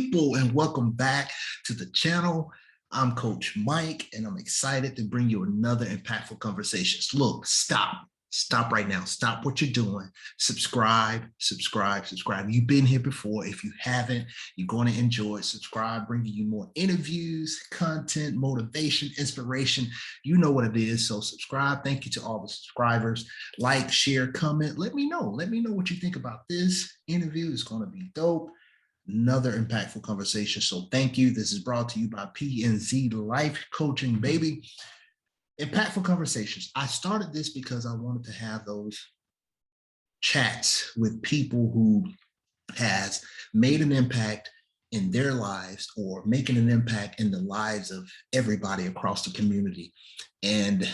people, and welcome back to the channel. I'm Coach Mike, and I'm excited to bring you another impactful conversations. Look, stop right now. Stop what you're doing. Subscribe. You've been here before. If you haven't, you're going to enjoy it. Subscribe, bringing you more interviews, content, motivation, inspiration. You know what it is. So subscribe. Thank you to all the subscribers. Like, share, comment. Let me know. Let me know what you think about this interview. It's going to be dope. Another impactful conversation. So thank you. This is brought to you by PNZ Life Coaching, baby. Impactful conversations. I started this because I wanted to have those chats with people who has made an impact in their lives or making an impact in the lives of everybody across the community. And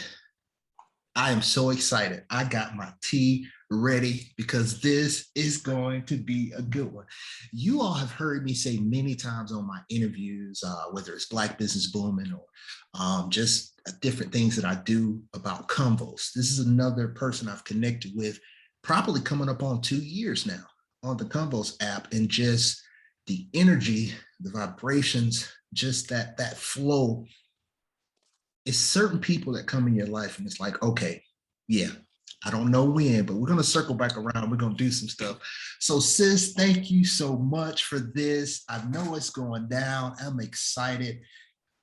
I am so excited. I got my tea ready because this is going to be a good one. You all have heard me say many times on my interviews, whether it's Black Business Booming or just different things that I do about Convoz. This is another person I've connected with probably coming up on 2 years now on the Convoz app, and just the energy, the vibrations, just that flow. It's certain people that come in your life and it's like, okay, yeah, I don't know when, but we're going to circle back around. We're going to do some stuff. So sis, thank you so much for this. I know it's going down. I'm excited.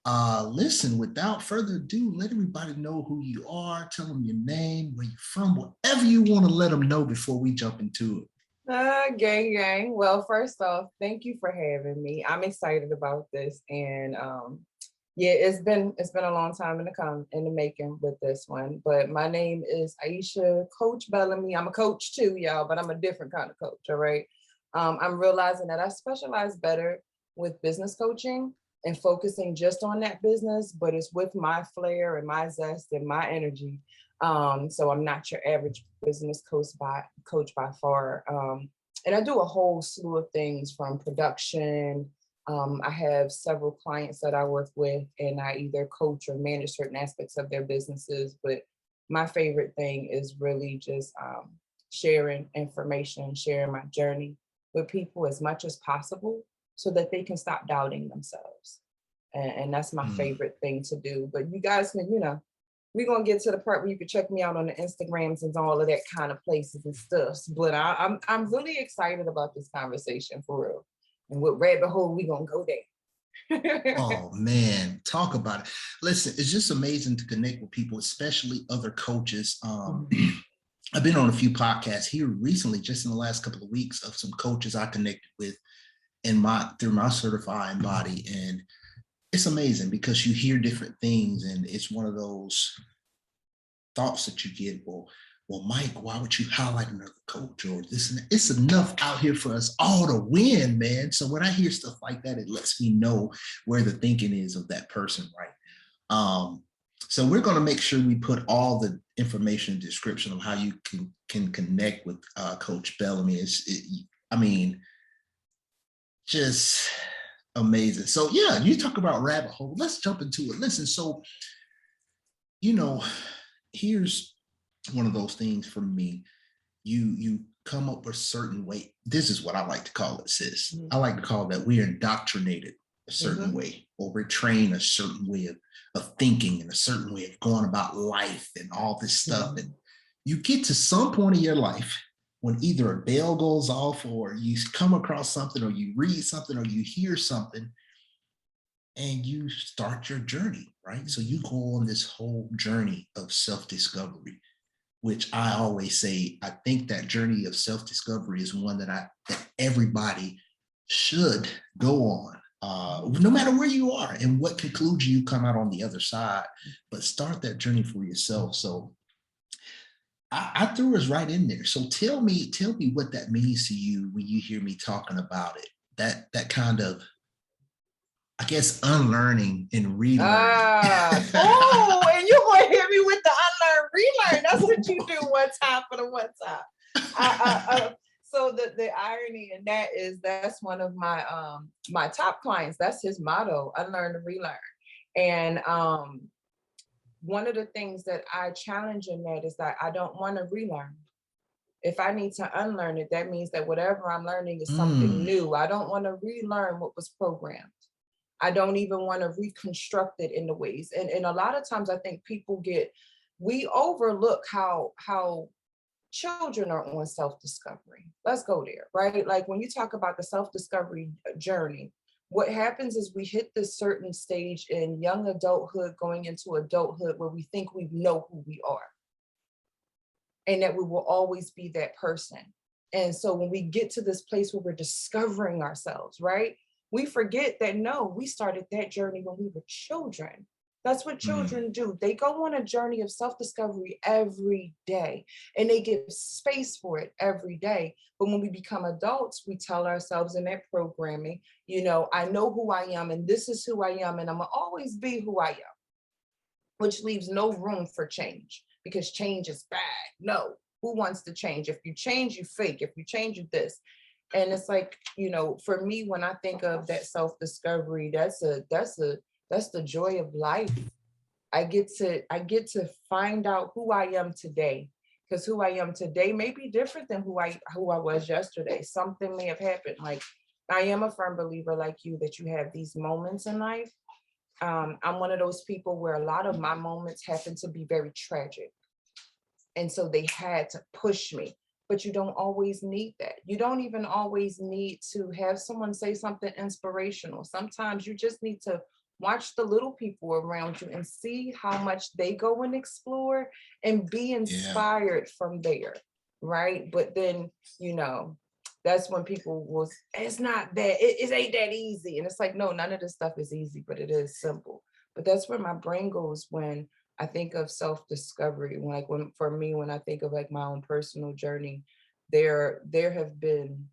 Listen, without further ado, let everybody know who you are. Tell them your name, where you're from, whatever you want to let them know before we jump into it. Gang. Well, first off, thank you for having me. I'm excited about this. And yeah, it's been a long time in the making with this one. But my name is Aysha Coach Bellamy. I'm a coach too, y'all, but I'm a different kind of coach, all right? I'm realizing that I specialize better with business coaching and focusing just on that business, but it's with my flair and my zest and my energy. So I'm not your average business coach by far. And I do a whole slew of things from production. I have several clients that I work with, and I either coach or manage certain aspects of their businesses. But my favorite thing is really just sharing information, sharing my journey with people as much as possible so that they can stop doubting themselves. And that's my favorite thing to do. But you guys can, we're going to get to the part where you can check me out on the Instagrams and all of that kind of places and stuff. But I'm really excited about this conversation for real. And what rabbit hole we going to go there. Oh man, talk about it. Listen, it's just amazing to connect with people, especially other coaches. I've been on a few podcasts here recently, just in the last couple of weeks, of some coaches I connected with through my certifying body. And it's amazing because you hear different things, and it's one of those thoughts that you get, well, Mike, why would you highlight another coach or this and that? It's enough out here for us all to win, man. So when I hear stuff like that, it lets me know where the thinking is of that person, right? So we're going to make sure we put all the information and description of how you can connect with Coach Bellamy. Just amazing. So yeah, you talk about rabbit hole. Let's jump into it. Listen, so, here's one of those things for me. You come up with a certain way. This is what I like to call it, sis. I like to call that we're indoctrinated a certain way, or we're trained a certain way of thinking and a certain way of going about life and all this stuff. And you get to some point in your life when either a bell goes off, or you come across something, or you read something, or you hear something, and you start your journey, right? So you go on this whole journey of self-discovery, which I always say, I think that journey of self-discovery is one that everybody should go on, no matter where you are and what conclusion you come out on the other side, but start that journey for yourself. So I threw us right in there. So tell me what that means to you when you hear me talking about it, that kind of, I guess, unlearning and relearning. And you're going to hit me with the unlearn, relearn. That's what you do one time for the one time. So the irony in that is that's one of my my top clients. That's his motto: unlearn and relearn. And one of the things that I challenge in that is that I don't want to relearn. If I need to unlearn it, that means that whatever I'm learning is something Mm, new. I don't want to relearn what was programmed. I don't even want to reconstruct it in the ways. And a lot of times I think we overlook how children are on self-discovery. Let's go there, right? Like when you talk about the self-discovery journey, what happens is we hit this certain stage in young adulthood going into adulthood where we think we know who we are and that we will always be that person. And so when we get to this place where we're discovering ourselves, right? We forget that no, we started that journey when we were children. That's what mm, children do. They go on a journey of self-discovery every day and they give space for it every day. But when we become adults, we tell ourselves in that programming, I know who I am and this is who I am and I'm gonna always be who I am, which leaves no room for change because change is bad. No, who wants to change? If you change, you fake. If you change, you this. And it's like, for me, when I think of that self-discovery, that's the joy of life. I get to find out who I am today. Because who I am today may be different than who I was yesterday. Something may have happened. Like I am a firm believer like you that you have these moments in life. I'm one of those people where a lot of my moments happen to be very tragic. And so they had to push me. But you don't always need that. You don't even always need to have someone say something inspirational. Sometimes you just need to watch the little people around you and see how much they go and explore and be yeah. inspired from there. Right. But then, you know, that's when people will, it's not that, it ain't that easy. And it's like, no, none of this stuff is easy, but it is simple. But that's where my brain goes when I think of self-discovery. When for me, when I think of like my own personal journey, there have been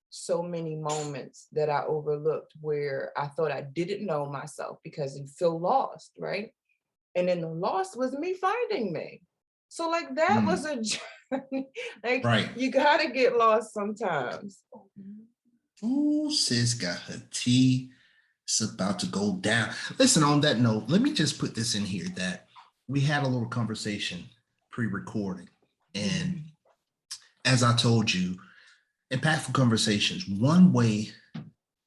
so many moments that I overlooked where I thought I didn't know myself because you feel lost, right? And then the lost was me finding me. So like that was Mm, a journey. Like right. you gotta get lost sometimes. Ooh, sis got her tea. It's about to go down. Listen, on that note, let me just put this in here that we had a little conversation pre-recording. And Mhm. as I told you, impactful conversations, one way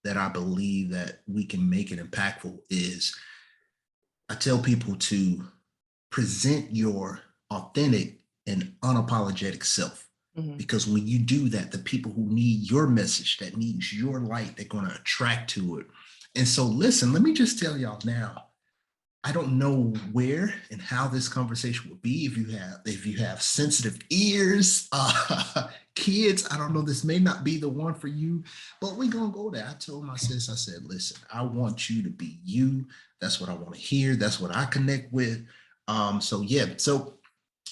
that I believe that we can make it impactful is I tell people to present your authentic and unapologetic self. Mhm. Because when you do that, the people who need your message, that needs your light, they're going to attract to it. And so, listen, let me just tell y'all now. I don't know where and how this conversation will be. If you have sensitive ears, kids, I don't know. This may not be the one for you, but we're gonna go there. I told my sis, I said, listen, I want you to be you. That's what I want to hear. That's what I connect with. So yeah, so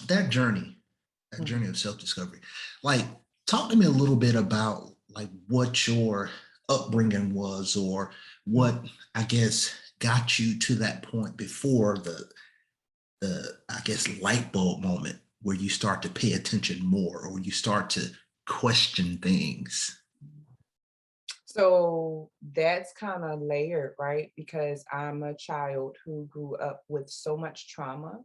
that journey, that journey Mhm. of self-discovery, like talk to me a little bit about like what your upbringing was or what I guess got you to that point before the I guess light bulb moment where you start to pay attention more or you start to question things. So that's kind of layered, right? Because I'm a child who grew up with so much trauma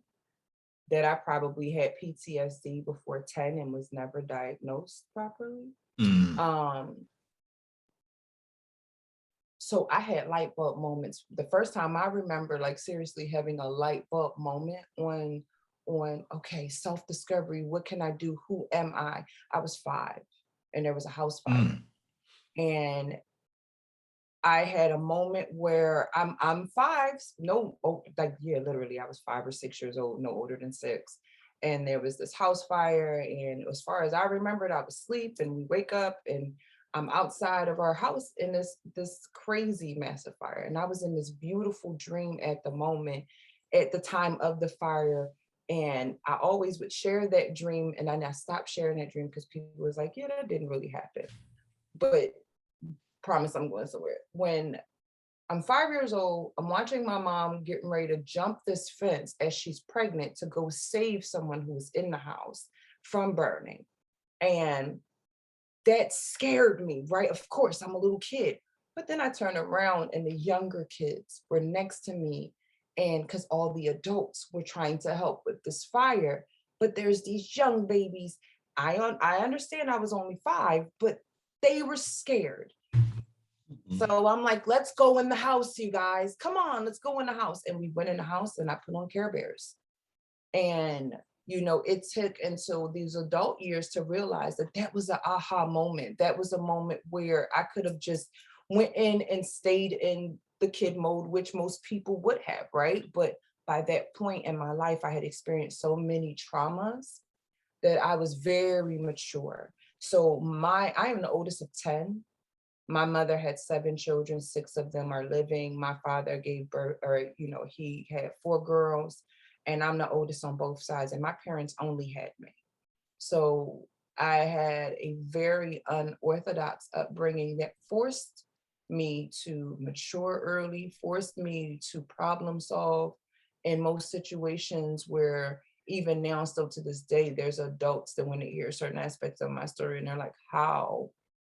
that I probably had PTSD before 10 and was never diagnosed properly. Mm, Um, so I had light bulb moments. The first time I remember like seriously having a light bulb moment on okay, self-discovery, what can I do? Who am I? I was 5 and there was a house fire. mm, And I had a moment where I'm 5, no, oh, like yeah, literally, I was 5 or 6 years old, no older than 6. And there was this house fire, and as far as I remembered, I was asleep, and we wake up, and I'm outside of our house in this crazy massive fire, and I was in this beautiful dream at the moment, at the time of the fire. And I always would share that dream, and then I stopped sharing that dream because people was like, "Yeah, that didn't really happen." But promise I'm going somewhere. When I'm 5 years old, I'm watching my mom getting ready to jump this fence as she's pregnant to go save someone who's in the house from burning. And that scared me, right? Of course, I'm a little kid. But then I turned around and the younger kids were next to me. And because all the adults were trying to help with this fire, but there's these young babies I understand I was only 5, but they were scared. So I'm like, let's go in the house, you guys. Come on, let's go in the house. And we went in the house and I put on Care Bears. And, it took until these adult years to realize that that was an aha moment. That was a moment where I could have just went in and stayed in the kid mode, which most people would have, right? But by that point in my life, I had experienced so many traumas that I was very mature. So I am the oldest of 10. My mother had 7 children, 6 of them are living. My father gave birth, or, he had 4 girls, and I'm the oldest on both sides. And my parents only had me. So I had a very unorthodox upbringing that forced me to mature early, forced me to problem solve in most situations where even now, still to this day, there's adults that when they hear certain aspects of my story and they're like, how,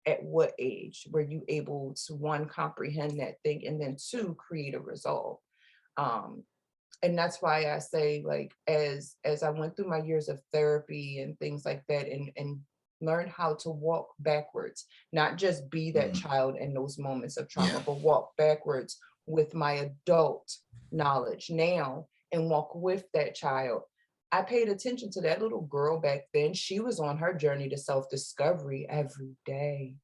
at what age were you able to, 1, comprehend that thing, and then 2, create a resolve? And that's why I say, like, as I went through my years of therapy and things like that, and learn how to walk backwards, not just be that child in those moments of trauma, but walk backwards with my adult knowledge now and walk with that child. I paid attention to that little girl back then. She was on her journey to self-discovery every day,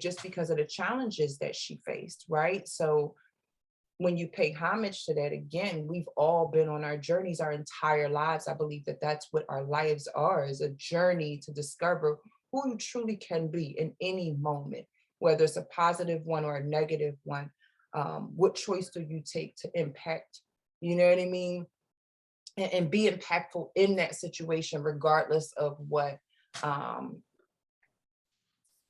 just because of the challenges that she faced, right? So when you pay homage to that, again, we've all been on our journeys our entire lives. I believe that that's what our lives are, is a journey to discover who you truly can be in any moment, whether it's a positive one or a negative one. What choice do you take to impact, you know what I mean? And be impactful in that situation, regardless of what.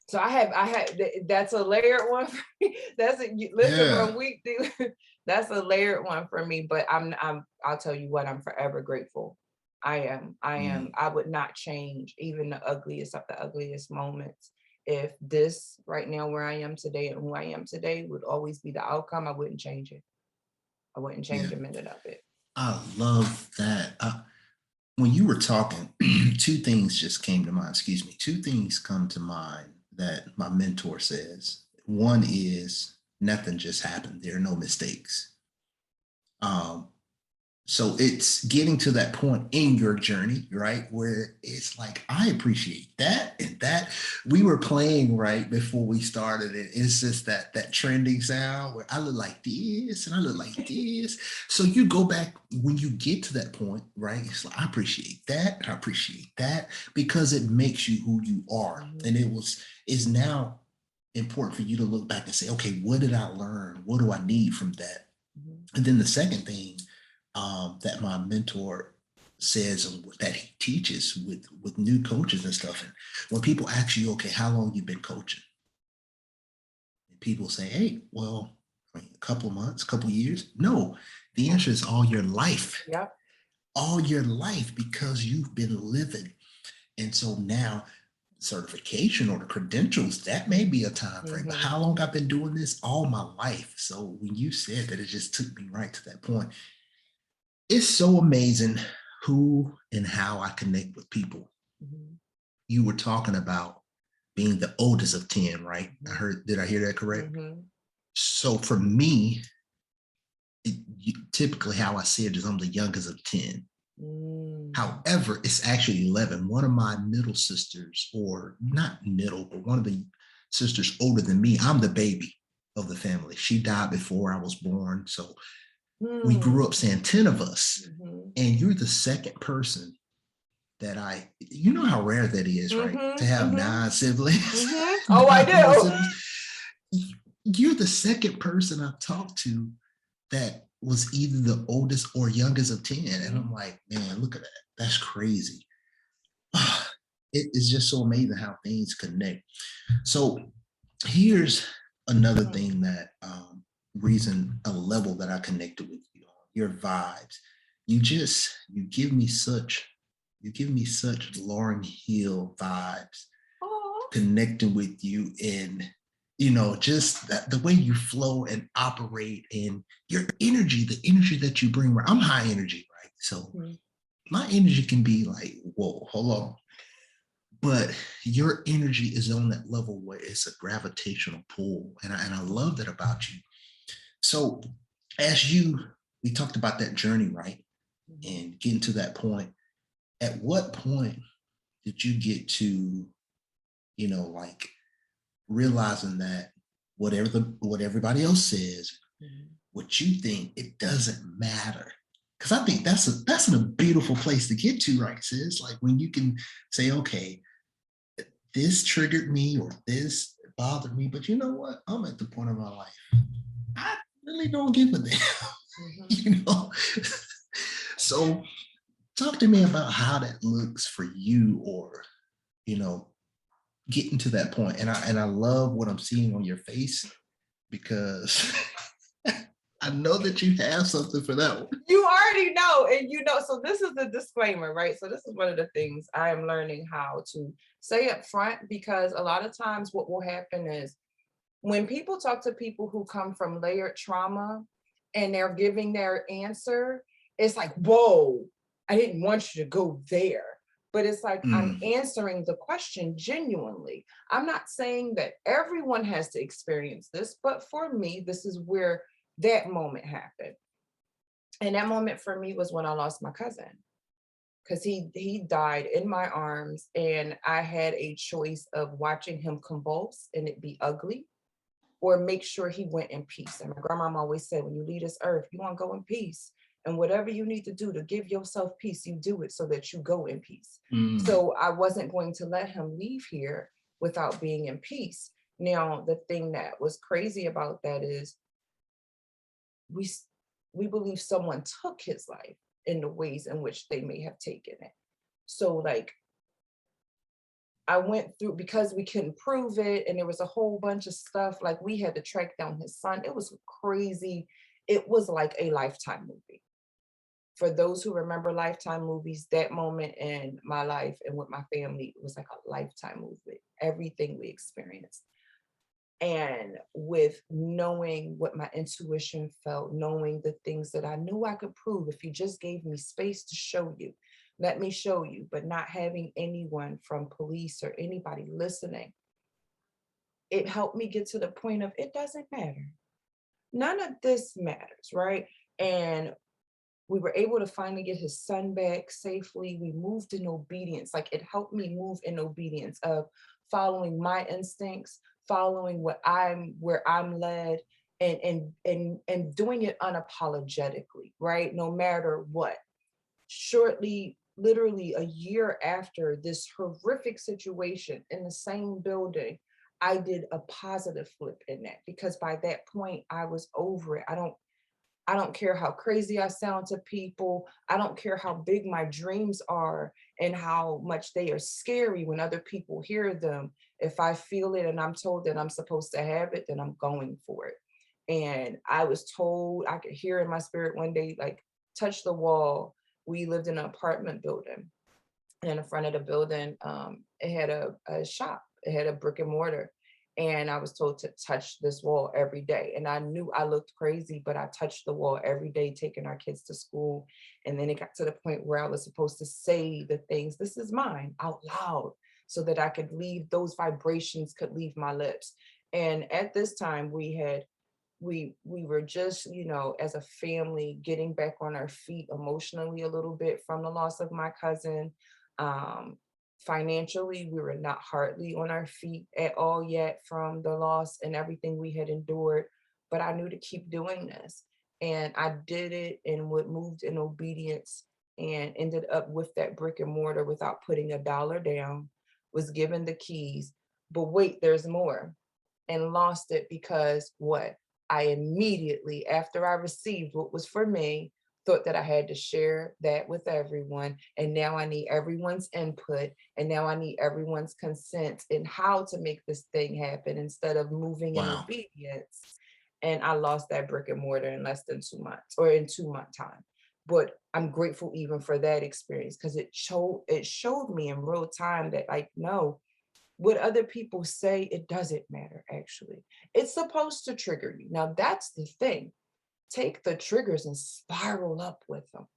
So I have that's a layered one for me. When we do, that's a layered one for me. But I'll tell you what, I'm forever grateful. I would not change even the ugliest of the ugliest moments. If this right now, where I am today and who I am today, would always be the outcome, I wouldn't change it. I wouldn't change a minute of it. I love that. When you were talking, 2 things just came to mind. Excuse me. 2 things come to mind that my mentor says. One is, nothing just happened. There are no mistakes. So it's getting to that point in your journey, right, where it's like, I appreciate that and that. We were playing right before we started it. It's just that trending sound where I look like this and I look like this. So you go back when you get to that point, right? It's like, I appreciate that and I appreciate that, because it makes you who you are. And it's now important for you to look back and say, okay, what did I learn? What do I need from that? And then the second thing that my mentor says, and that he teaches with new coaches and stuff. And when people ask you, okay, how long you been coaching? And people say, hey, well, a couple of months, couple of years. No, the answer is all your life. Yep. All your life, because you've been living. And so now certification or the credentials, that may be a time frame, but how long I've been doing this? All my life. So when you said that, it just took me right to that point. It's so amazing who and how I connect with people. You were talking about being the oldest of 10, right? Did I hear that correct? So for me, typically how I see it is I'm the youngest of 10. However, it's actually 11. One of my middle sisters, or not middle, but one of the sisters older than me, I'm the baby of the family. She died before I was born. So we grew up saying 10 of us, and you're the second person that you know how rare that is, right? To have 9 siblings. Oh, I do. You're the second person I've talked to that was either the oldest or youngest of 10. And I'm like, man, look at that. That's crazy. It is just so amazing how things connect. So here's another thing that a level that I connected with you on, your vibes. You give me such Lauryn Hill vibes. Connecting with you, and just the way you flow and operate, and your energy, the energy that you bring. I'm high energy, right? So my energy can be like, whoa, hold on. But your energy is on that level where it's a gravitational pull. And I love that about you. So as we talked about that journey, right? And getting to that point, at what point did you get to, like realizing that what everybody else says, what you think, it doesn't matter? Because I think that's a beautiful place to get to, right, sis? Like when you can say, okay, this triggered me or this bothered me, but you know what? I'm at the point of my life. I really don't give a damn, So talk to me about how that looks for you, or, getting to that point. And I love what I'm seeing on your face, because I know that you have something for that one. You already know, and so this is the disclaimer, right? So this is one of the things I am learning how to say up front, because a lot of times what will happen is when people talk to people who come from layered trauma and they're giving their answer, it's like, whoa, I didn't want you to go there. But it's like, I'm answering the question genuinely. I'm not saying that everyone has to experience this, but for me, this is where that moment happened. And that moment for me was when I lost my cousin, because he died in my arms, and I had a choice of watching him convulse and it be ugly, or make sure he went in peace. And my grandma always said, when you leave this earth, you want to go in peace. And whatever you need to do to give yourself peace, you do it so that you go in peace. So I wasn't going to let him leave here without being in peace. Now, the thing that was crazy about that is we believe someone took his life in the ways in which they may have taken it. So like, I went through, because we couldn't prove it, and there was a whole bunch of stuff, like we had to track down his son. It was crazy. It was like a Lifetime movie. For those who remember Lifetime movies, that moment in my life and with my family, it was like a Lifetime movie, everything we experienced. And with knowing what my intuition felt, knowing the things that I knew I could prove, if you just gave me space to show you, let me show you, but not having anyone from police or anybody listening, it helped me get to the point of, it doesn't matter. None of this matters, right? And we were able to finally get his son back safely. We moved in obedience. Like, it helped me move in obedience of following my instincts, following where I'm led, and doing it unapologetically, right? No matter what. Shortly, literally a year after this horrific situation in the same building, I did a positive flip in that, because by that point I was over it. I don't care how crazy I sound to people. I don't care how big my dreams are and how much they are scary when other people hear them. If I feel it and I'm told that I'm supposed to have it, then I'm going for it. And I was told, I could hear in my spirit one day, like, touch the wall. We lived in an apartment building. And in the front of the building, it had a shop. It had a brick and mortar. And I was told to touch this wall every day. And I knew I looked crazy, but I touched the wall every day, taking our kids to school. And then it got to the point where I was supposed to say the things, this is mine, out loud, so that I could leave, those vibrations could leave my lips. And at this time we were just, as a family, getting back on our feet emotionally a little bit from the loss of my cousin. Financially, we were not hardly on our feet at all yet from the loss and everything we had endured, but I knew to keep doing this. And I did it, and moved in obedience, and ended up with that brick and mortar without putting $1 down, was given the keys. But wait, there's more. And lost it because what? I immediately, after I received what was for me, thought that I had to share that with everyone. And now I need everyone's input. And now I need everyone's consent in how to make this thing happen, instead of moving in obedience. And I lost that brick and mortar in less than 2 months, or in 2 month time. But I'm grateful even for that experience, because it showed me in real time that, like, no, what other people say, it doesn't matter, actually. It's supposed to trigger you. Now, that's the thing. Take the triggers and spiral up with them.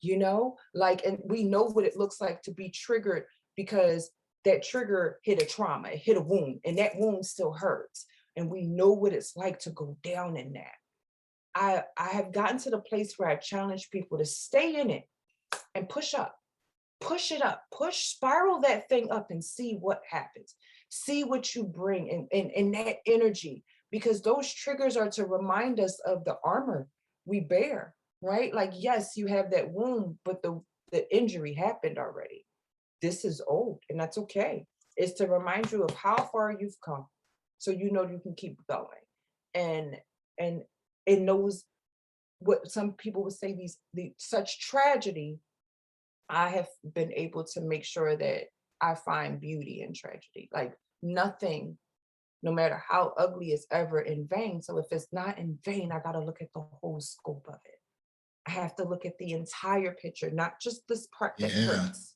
you know, like, and we know what it looks like to be triggered because that trigger hit a trauma, it hit a wound, and that wound still hurts. And we know what it's like to go down in that. I have gotten to the place where I challenge people to stay in it and push up, push it up, spiral that thing up and see what happens. See what you bring in that energy, because those triggers are to remind us of the armor we bear, right? Like, yes, you have that wound, but the injury happened already. This is old, and that's okay. It's to remind you of how far you've come, so you know you can keep going. And and in those, what some people would say, the such tragedy, I have been able to make sure that I find beauty in tragedy. Like, nothing, no matter how ugly, is ever in vain. So if it's not in vain, I got to look at the whole scope of it. I have to look at the entire picture, not just this part that Yeah. hurts,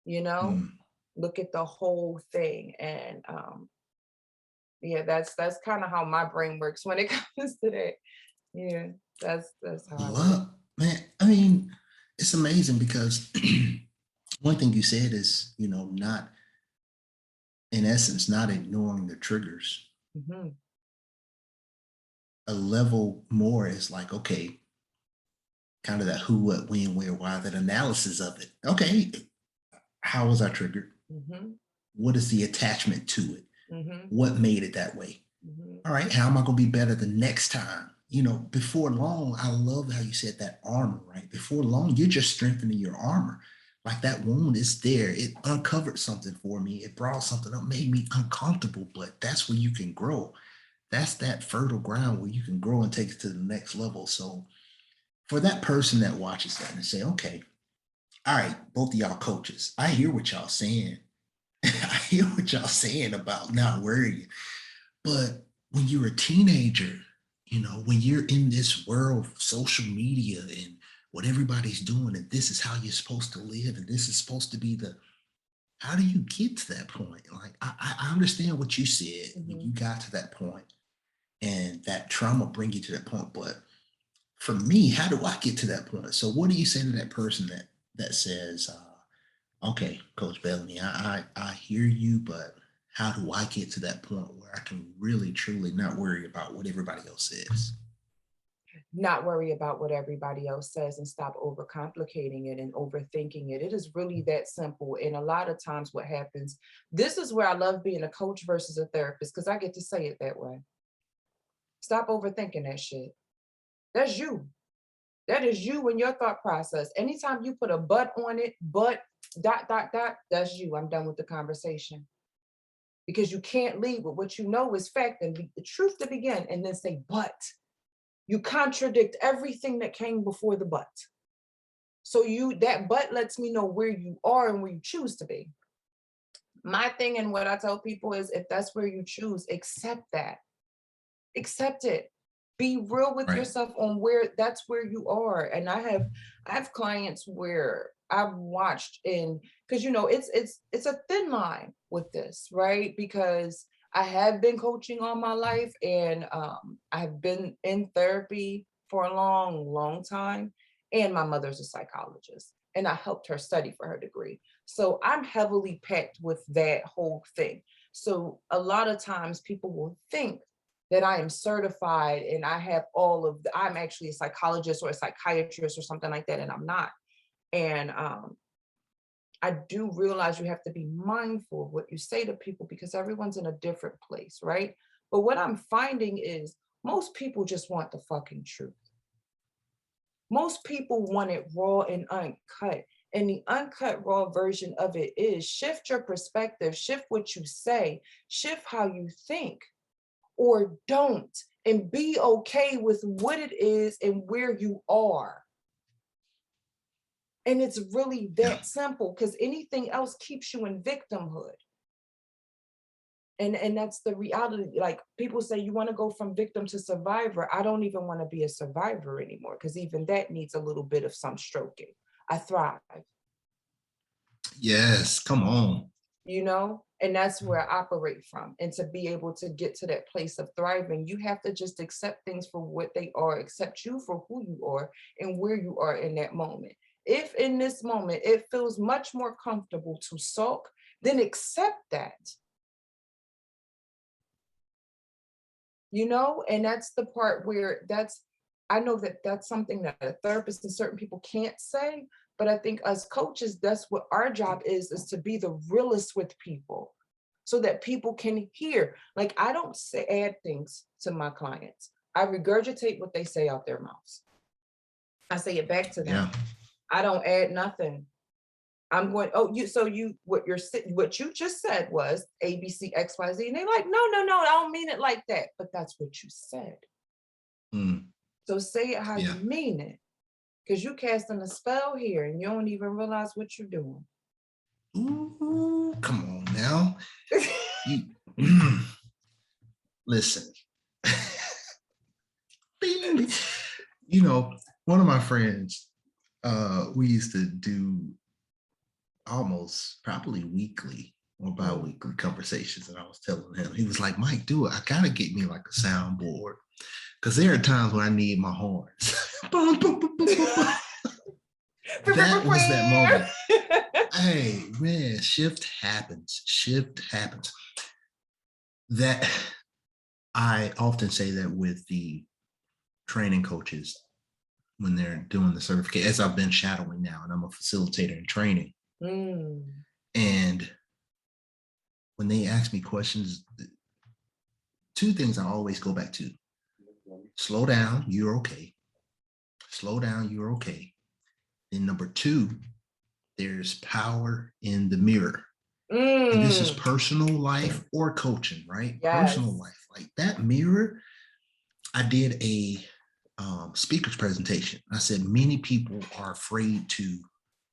you know? Mm. Look at the whole thing. And yeah, that's kind of how my brain works when it comes to that. Yeah, that's how I do it. Love, man. I mean, it's amazing because one thing you said is, not in essence, not ignoring the triggers. Mhm. A level more is like, okay, kind of that who, what, when, where, why, that analysis of it. Okay, how was I triggered? Mhm. What is the attachment to it? Mhm. What made it that way? Mhm. All right, how am I going to be better the next time? Before long, I love how you said that armor, right? Before long, you're just strengthening your armor. Like that wound is there. It uncovered something for me. It brought something up, made me uncomfortable, but that's where you can grow. That's that fertile ground where you can grow and take it to the next level. So for that person that watches that and say, okay, all right, both of y'all coaches, I hear what y'all saying. I hear what y'all saying about not worrying. But when you're a teenager, when you're in this world of social media and what everybody's doing, and this is how you're supposed to live, and this is supposed to be how do you get to that point? Like, I understand what you said when you Mhm. got to that point, and that trauma bring you to that point. But for me, how do I get to that point? So what do you say to that person that says, okay, Coach Bellamy, I hear you, but how do I get to that point where I can really truly not worry about what everybody else says? Not worry about what everybody else says and stop overcomplicating it and overthinking it. It is really that simple. And a lot of times what happens, this is where I love being a coach versus a therapist, because I get to say it that way. Stop overthinking that shit. That's you. That is you and your thought process. Anytime you put a but on it, but dot, dot, dot, that's you. I'm done with the conversation. Because you can't lead with what you know is fact and the truth to begin and then say, but. You contradict everything that came before the but. So that but lets me know where you are and where you choose to be. My thing and what I tell people is, if that's where you choose, accept that. Accept it. Be real with Right. yourself on that's where you are. And I have clients where I've watched in, because it's a thin line with this, right? Because I have been coaching all my life, and I've been in therapy for a long, long time. And my mother's a psychologist, and I helped her study for her degree. So I'm heavily packed with that whole thing. So a lot of times people will think that I am certified and I have I'm actually a psychologist or a psychiatrist or something like that, and I'm not. And I do realize you have to be mindful of what you say to people, because everyone's in a different place, right? But what I'm finding is most people just want the fucking truth. Most people want it raw and uncut. And the uncut, raw version of it is shift your perspective, shift what you say, shift how you think, or don't, and be okay with what it is and where you are. And it's really Yeah. that simple, because anything else keeps you in victimhood. And that's the reality. Like, people say you want to go from victim to survivor. I don't even want to be a survivor anymore, because even that needs a little bit of some stroking. I thrive. Yes. Come on. And that's where I operate from. And to be able to get to that place of thriving, you have to just accept things for what they are, accept you for who you are and where you are in that moment. If in this moment it feels much more comfortable to sulk, then accept that. You know, and that's the part where I know that that's something that a therapist and certain people can't say, but I think as coaches, that's what our job is to be the realest with people so that people can hear. Like, I don't say add things to my clients. I regurgitate what they say out their mouths. I say it back to them. Yeah. I don't add nothing. I'm going, oh, what you just said was A, B, C, X, Y, Z. And they're like, no, no, no, I don't mean it like that. But that's what you said. Mm. So say it how Yeah. you mean it. Because you casting a spell here and you don't even realize what you're doing. Ooh, come on now. You listen. You know, one of my friends, we used to do almost probably weekly or bi-weekly conversations. And I was telling him, he was like, Mike, do it. I gotta get me like a soundboard. Because there are times when I need my horns. Boom, boom, boom, boom, boom, boom. That was that moment. Hey, man, shift happens. Shift happens. That I often say that with the training coaches when they're doing the certificate, as I've been shadowing now, and I'm a facilitator in training. And when they ask me questions, two things I always go back to. Slow down, you're okay. Slow down, you're okay. And number two, there's power in the mirror. And this is personal life or coaching, right? Yes. Personal life. Like that mirror, I did a speaker's presentation. I said many people are afraid to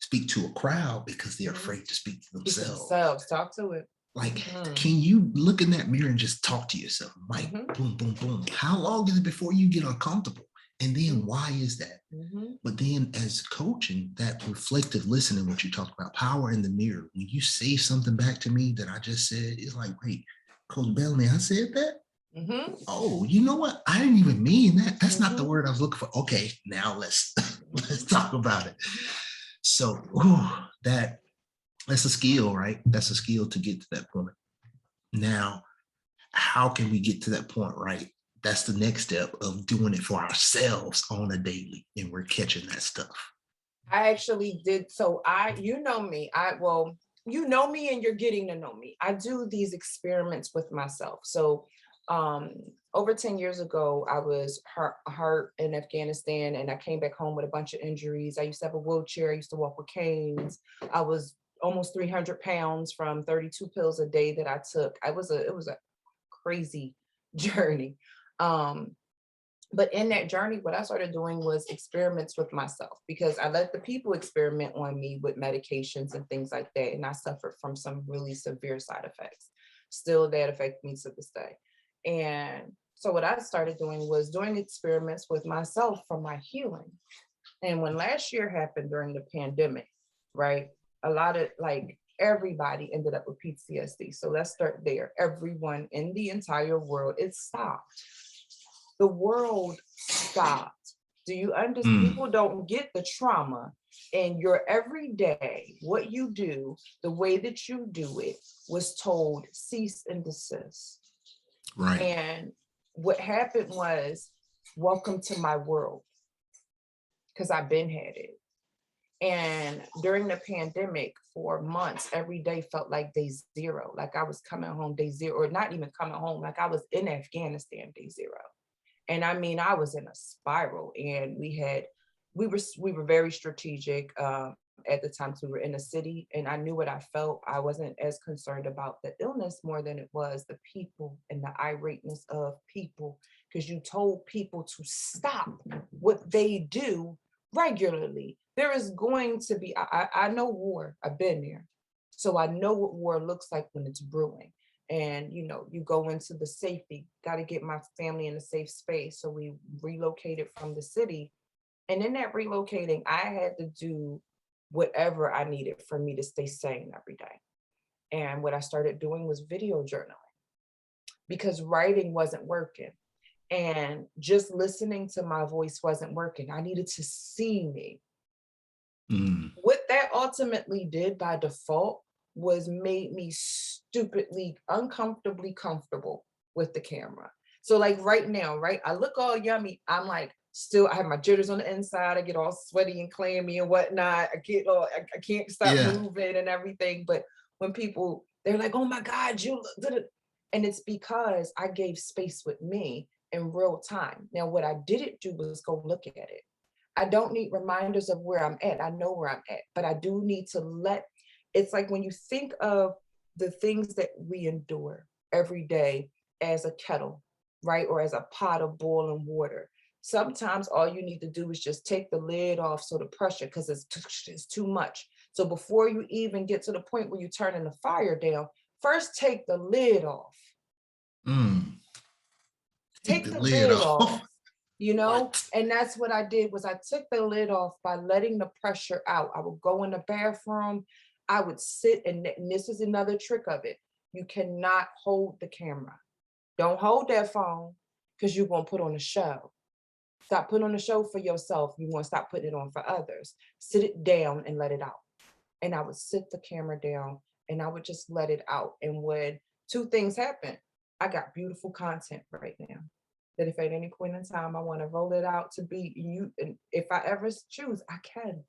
speak to a crowd because they're afraid to speak to themselves. Talk to it. Like, can you look in that mirror and just talk to yourself? Like, boom, boom, boom. How long is it before you get uncomfortable? And then why is that? But then as coaching, that reflective listening, what you talked about, power in the mirror. When you say something back to me that I just said, it's like, wait, Coach Bellamy, I said that? Oh, you know what? I didn't even mean that. That's not the word I was looking for. Okay, now let's talk about it. So that's a skill, right? That's a skill to get to that point. Now, how can we get to that point, right? That's the next step of doing it for ourselves on a daily, and we're catching that stuff. I actually did. So you know me, you know me and you're getting to know me. I do these experiments with myself. So over 10 years ago, I was hurt in Afghanistan and I came back home with a bunch of injuries. I used to have a wheelchair. I used to walk with canes. I was almost 300 pounds from 32 pills a day that I took. It was a crazy journey. But in that journey, what I started doing was experiments with myself because I let the people experiment on me with medications and things like that. And I suffered from some really severe side effects. Still, that affect me to this day. And so what I started doing was doing experiments with myself for my healing. And when last year happened during the pandemic, right, a lot of everybody ended up with PTSD. So let's start there. Everyone in the entire world, it stopped. The world stopped. Do you understand? People don't get the trauma in your everyday, what you do, the way that you do it was told cease and desist. Right. And what happened was, welcome to my world. Because I've been had it. And during the pandemic, for months, every day felt like day zero. Like I was coming home day zero, or not even coming home, like I was in Afghanistan day zero. And I mean, I was in a spiral, and we were very strategic at the time, because we were in a city, and I knew what I felt. I wasn't as concerned about the illness more than it was the people and the irateness of people, because you told people to stop what they do regularly. There is going to be, I know war, I've been there. So I know what war looks like when it's brewing. And, you know, you go into the safety, got to get my family in a safe space. So we relocated from the city. And in that relocating, I had to do whatever I needed for me to stay sane every day. And what I started doing was video journaling, because writing wasn't working. And just listening to my voice wasn't working. I needed to see me. Mm. What that ultimately did by default was made me stupidly, uncomfortably comfortable with the camera. So like right now, right, I look all yummy. I'm like, still, I have my jitters on the inside. I get all sweaty and clammy and whatnot. I can't stop Yeah. moving and everything. But when people, they're like, oh my God, you look, and it's because I gave space with me in real time. Now, what I didn't do was go look at it. I don't need reminders of where I'm at. I know where I'm at, but I do need to it's like when you think of the things that we endure every day as a kettle, right? Or as a pot of boiling water. Sometimes all you need to do is just take the lid off so the pressure, because it's too much. So before you even get to the point where you're turning the fire down, first take the lid off. Mm. Take Take the the lid lid off. off, you know? What? And that's what I did was I took the lid off by letting the pressure out. I would go in the bathroom, I would sit, and this is another trick of it. You cannot hold the camera. Don't hold that phone because you're going to put on a show. Stop putting on a show for yourself. You want to stop putting it on for others. Sit it down and let it out. And I would sit the camera down and I would just let it out. And when two things happen, I got beautiful content right now. That if at any point in time I want to roll it out to be you, and if I ever choose, I can.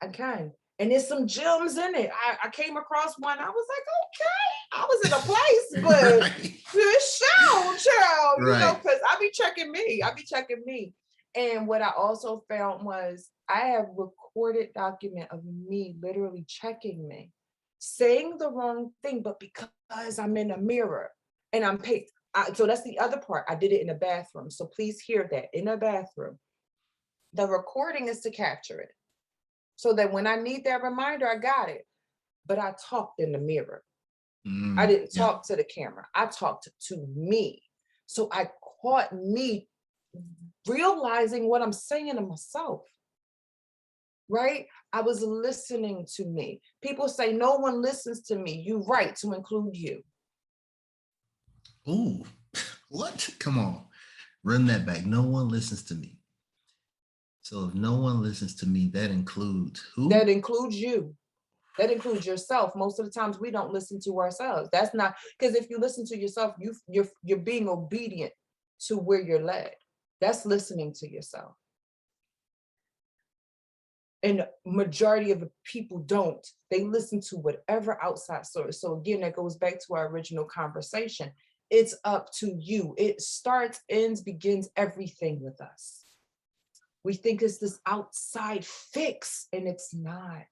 I can. And there's some gems in it. I came across one. I was like, okay, I was in a place, but Right. this show, child, Right. because I be checking me. I be checking me. And what I also found was I have recorded document of me literally checking me, saying the wrong thing, but because I'm in a mirror and I'm paid. So that's the other part. I did it in a bathroom. So please hear that in a bathroom. The recording is to capture it so that when I need that reminder, I got it. But I talked in the mirror. I Mm. didn't Yeah. talk to the camera. I talked to me. So I caught me realizing what I'm saying to myself, right? I was listening to me. People say no one listens to me. You right, to include you. Ooh. What? Come on. Run that back. No one listens to me. So if no one listens to me, that includes who? That includes you. That includes yourself. Most of the times we don't listen to ourselves. That's not, because if you listen to yourself, you're being obedient to where you're led. That's listening to yourself. And majority of the people don't. They listen to whatever outside source. So again, that goes back to our original conversation. It's up to you. It starts, ends, begins everything with us. We think it's this outside fix, and it's not.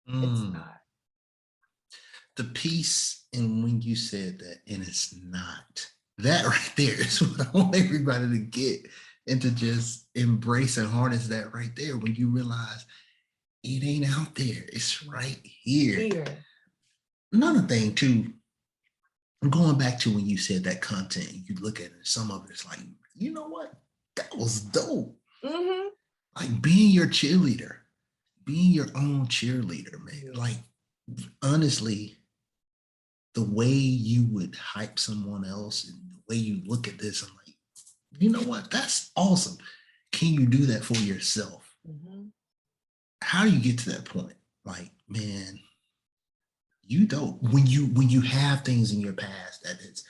It's Mm. not. The piece, and when you said that, and it's not, that right there is what I want everybody to get and to just embrace and harness that right there when you realize it ain't out there, it's right here. Here. Another thing too, going back to when you said that content, you look at it, some of it's like, you know what? That was dope. Mm-hmm. Like being your cheerleader, being your own cheerleader, man. Yeah. Like honestly, the way you would hype someone else and the way you look at this, I'm like, you know what? That's awesome. Can you do that for yourself? Mm-hmm. How do you get to that point? Like, man, you don't when you have things in your past that it's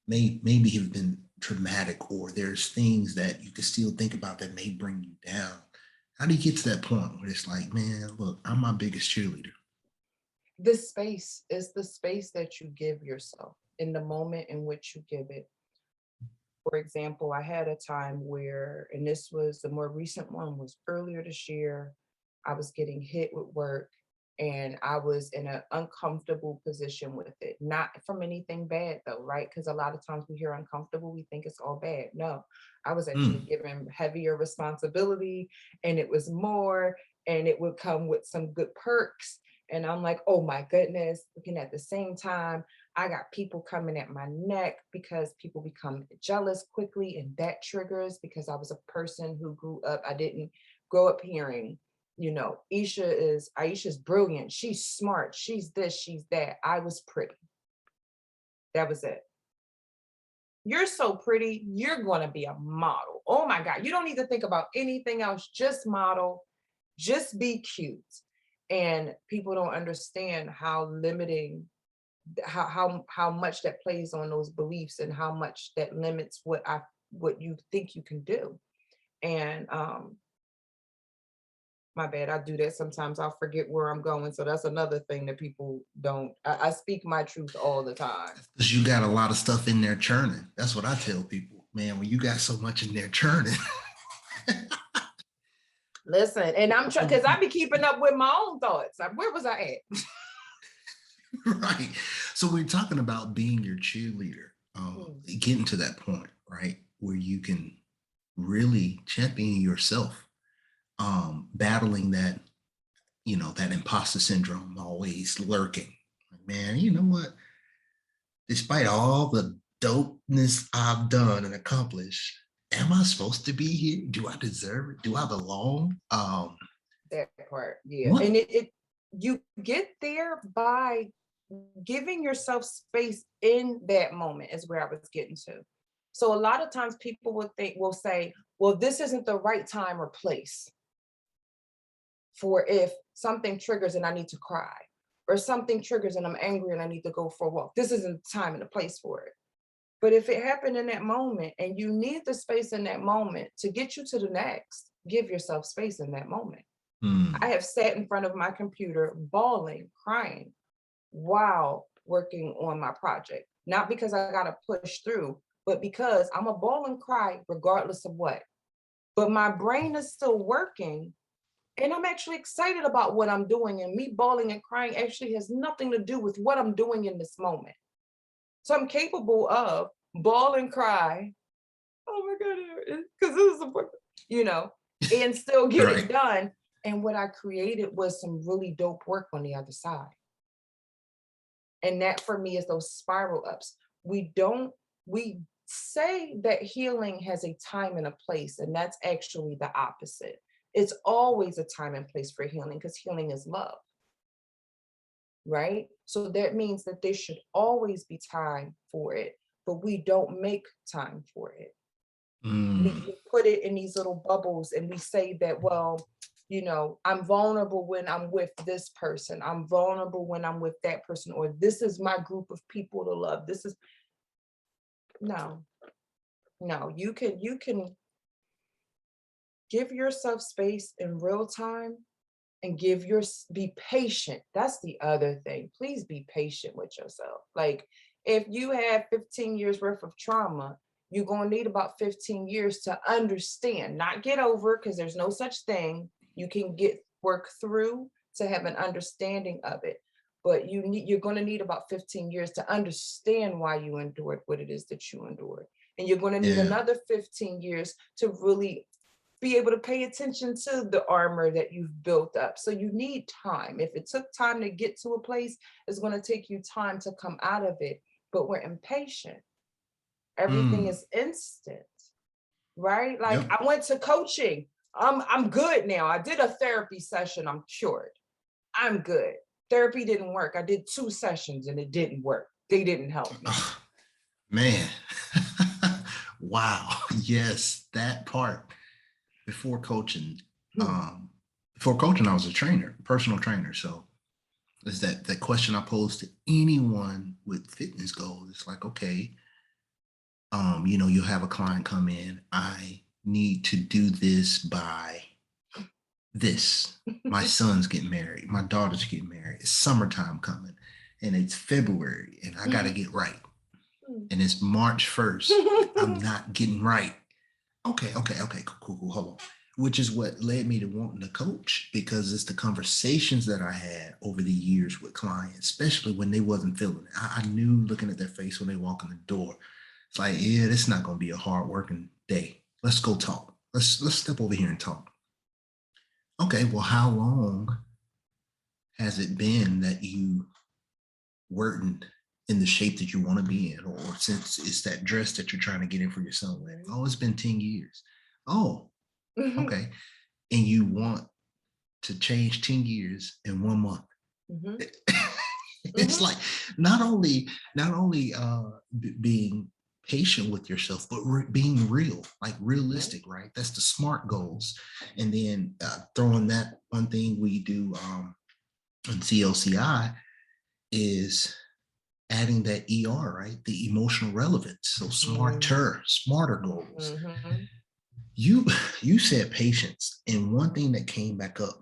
maybe have been traumatic, or there's things that you can still think about that may bring you down. How do you get to that point where it's like, man, look, I'm my biggest cheerleader? This space is the space that you give yourself in the moment in which you give it. For example, I had a time where, and this was the more recent one, was earlier this year. I was getting hit with work and I was in an uncomfortable position with it. Not from anything bad though, right? Because a lot of times we hear uncomfortable, we think it's all bad. No, I was actually Mm. given heavier responsibility, and it was more, and it would come with some good perks. And I'm like, oh my goodness. Looking at the same time, I got people coming at my neck because people become jealous quickly, and that triggers because I was a person who grew up, I didn't grow up hearing, Aisha's brilliant, she's smart, she's this, she's that. I was pretty. That was it. You're so pretty, you're going to be a model. Oh my God. You don't need to think about anything else, just model, just be cute. And people don't understand how limiting, how much that plays on those beliefs and how much that limits what you think you can do. And my bad, I do that sometimes. I'll forget where I'm going. So that's another thing that people don't. I speak my truth all the time. Because you got a lot of stuff in there churning. That's what I tell people, man. When you got so much in there churning. Listen, and I'm trying, because I be keeping up with my own thoughts. Like, where was I at? Right. So we're talking about being your cheerleader, getting to that point, right, where you can really champion yourself, battling that, that imposter syndrome always lurking. Like, man, you know what? Despite all the dopeness I've done and accomplished, am I supposed to be here? Do I deserve it? Do I belong? That part, yeah. What? And you get there by giving yourself space in that moment is where I was getting to. So a lot of times people will say, well, this isn't the right time or place for if something triggers and I need to cry, or something triggers and I'm angry and I need to go for a walk. This isn't the time and the place for it. But if it happened in that moment and you need the space in that moment to get you to the next, give yourself space in that moment. I have sat in front of my computer bawling, crying while working on my project. Not because I got to push through, but because I'm a bawl and cry regardless of what. But my brain is still working and I'm actually excited about what I'm doing, and me bawling and crying actually has nothing to do with what I'm doing in this moment. So I'm capable of bawl and cry, oh my God, because this is important, and still get it done. And what I created was some really dope work on the other side. And that for me is those spiral ups. We say that healing has a time and a place, and that's actually the opposite. It's always a time and place for healing, because healing is love, right? So that means that there should always be time for it, but we don't make time for it. We put it in these little bubbles and we say that, well, I'm vulnerable when I'm with this person. I'm vulnerable when I'm with that person, or this is my group of people to love. No, you can give yourself space in real time and be patient. That's the other thing. Please be patient with yourself. Like, if you have 15 years worth of trauma, you're going to need about 15 years to understand, not get over, because there's no such thing. You can work through to have an understanding of it. But you're going to need about 15 years to understand why you endured what it is that you endured. And you're going to need another 15 years to really be able to pay attention to the armor that you've built up. So you need time. If it took time to get to a place, it's going to take you time to come out of it. But we're impatient. Everything is instant, right? Like, I went to coaching. I'm good now. I did a therapy session. I'm cured. I'm good. Therapy didn't work. I did 2 sessions and it didn't work. They didn't help me. Man. Wow. Yes, that part. Before coaching, I was a trainer, personal trainer. So is that question I pose to anyone with fitness goals. It's like, okay, you'll have a client come in. I need to do this by this. My son's getting married. My daughter's getting married. It's summertime coming and it's February and I got to get right. And it's March 1st. I'm not getting right. Okay, cool, hold on. Which is what led me to wanting to coach, because it's the conversations that I had over the years with clients, especially when they wasn't feeling it. I knew looking at their face when they walk in the door. It's like, yeah, this is not going to be a hard working day. Let's go talk. Let's step over here and talk. Okay, well, how long has it been that you weren't in the shape that you want to be in, or since it's that dress that you're trying to get in for your son with? Oh, it's been 10 years. Oh, okay. And you want to change 10 years in 1 month. It's like not only being patient with yourself, but being real, like realistic, right? That's the SMART goals. And then throwing that one thing we do in CLCI is adding that ER, right? The emotional relevance. So smarter goals. Mm-hmm. You you said patience, and one thing that came back up